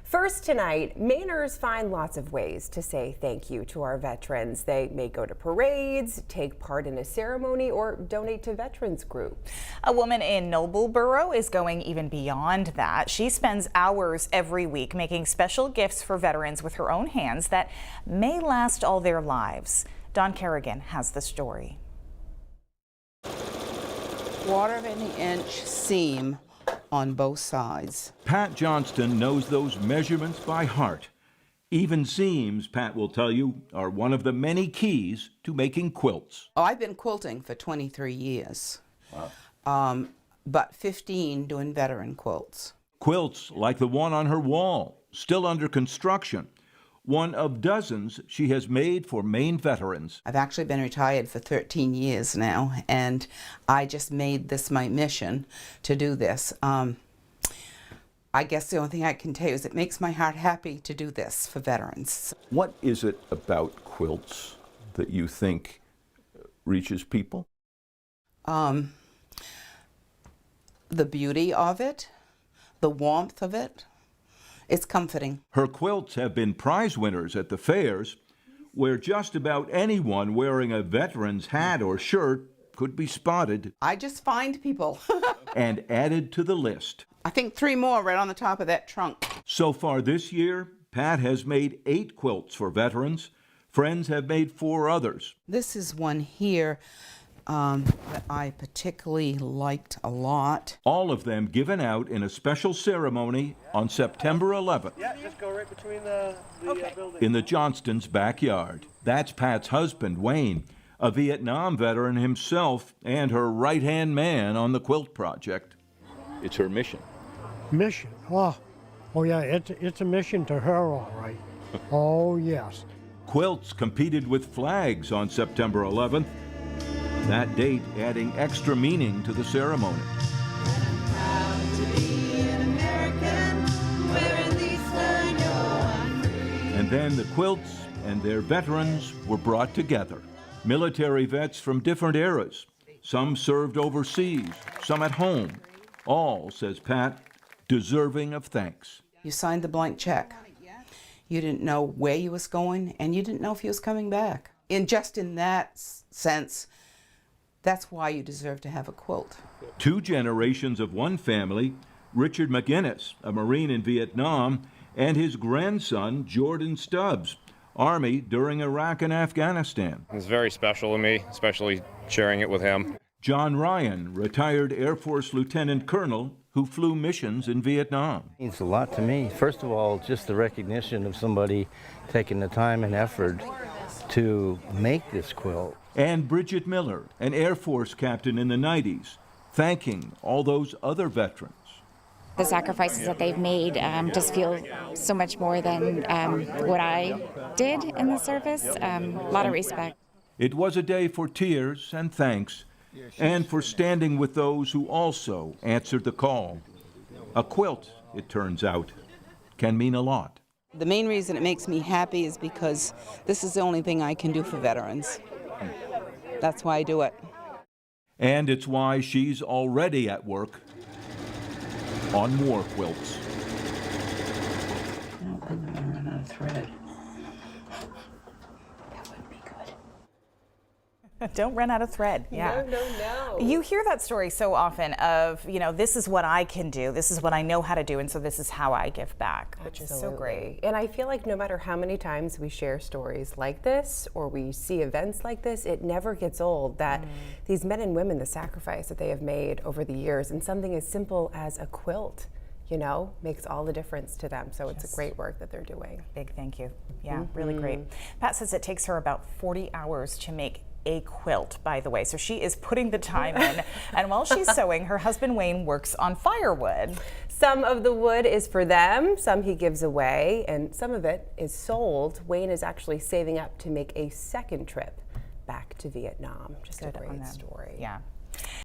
First tonight, Mainers find lots of ways to say thank you to our veterans. They may go to parades, take part in a ceremony, or donate to veterans groups. A woman in Nobleboro is going even beyond that. She spends hours every week making special gifts for veterans with her own hands that may last all their lives. Dawn Kerrigan has the story. 1/4 inch seam on both sides. Pat Johnston knows those measurements by heart. Even seams, Pat will tell you, are one of the many keys to making quilts. Oh, I've been quilting for 23 years. Wow. But 15 doing veteran quilts. Quilts like the one on her wall, still under construction. One of dozens she has made for Maine veterans. I've actually been retired for 13 years now, and I just made this my mission to do this. I guess the only thing I can tell you is it makes my heart happy to do this for veterans. What is it about quilts that you think reaches people? The beauty of it, the warmth of it. It's comforting. Her quilts have been prize winners at the fairs, where just about anyone wearing a veteran's hat or shirt could be spotted. I just find people. And added to the list. I think 3 more right on the top of that trunk. So far this year, Pat has made 8 quilts for veterans. Friends have made 4 others. This is one here that I particularly liked a lot. All of them given out in a special ceremony on September 11th. Yeah, just go right between the buildings. In the Johnstons' backyard. That's Pat's husband, Wayne, a Vietnam veteran himself and her right-hand man on the quilt project. It's her mission. Mission? Oh yeah, it's a mission to her, all right. Oh, yes. Quilts competed with flags on September 11th. That date adding extra meaning to the ceremony. And then the quilts and their veterans were brought together. Military vets from different eras. Some served overseas, some at home. All, says Pat, deserving of thanks. You signed the blank check. You didn't know where you was going, and you didn't know if you was coming back. And just in that sense, that's why you deserve to have a quilt. 2 generations of one family, Richard McGinnis, a Marine in Vietnam, and his grandson, Jordan Stubbs, Army during Iraq and Afghanistan. It's very special to me, especially sharing it with him. John Ryan, retired Air Force Lieutenant Colonel who flew missions in Vietnam. It means a lot to me. First of all, just the recognition of somebody taking the time and effort to make this quilt. And Bridget Miller, an Air Force captain in the 90s, thanking all those other veterans. The sacrifices that they've made just feel so much more than what I did in the service. A lot of respect. It was a day for tears and thanks, and for standing with those who also answered the call. A quilt, it turns out, can mean a lot. The main reason it makes me happy is because this is the only thing I can do for veterans. That's why I do it. And it's why she's already at work on more quilts. I'm gonna run out of thread. That would be good. Don't run out of thread. Yeah. No. You hear that story so often of, this is what I can do, this is what I know how to do, and so this is how I give back, which is so great. And I feel like no matter how many times we share stories like this or we see events like this, it never gets old that these men and women, the sacrifice that they have made over the years, and something as simple as a quilt, makes all the difference to them. So it's a great work that they're doing. Big thank you. Yeah, really great. Pat says it takes her about 40 hours to make a quilt, by the way, so she is putting the time in. And while she's sewing, her husband Wayne works on firewood. Some of the wood is for them, some he gives away, and some of it is sold. Wayne is actually saving up to make a second trip back to Vietnam. Just a great story. Yeah.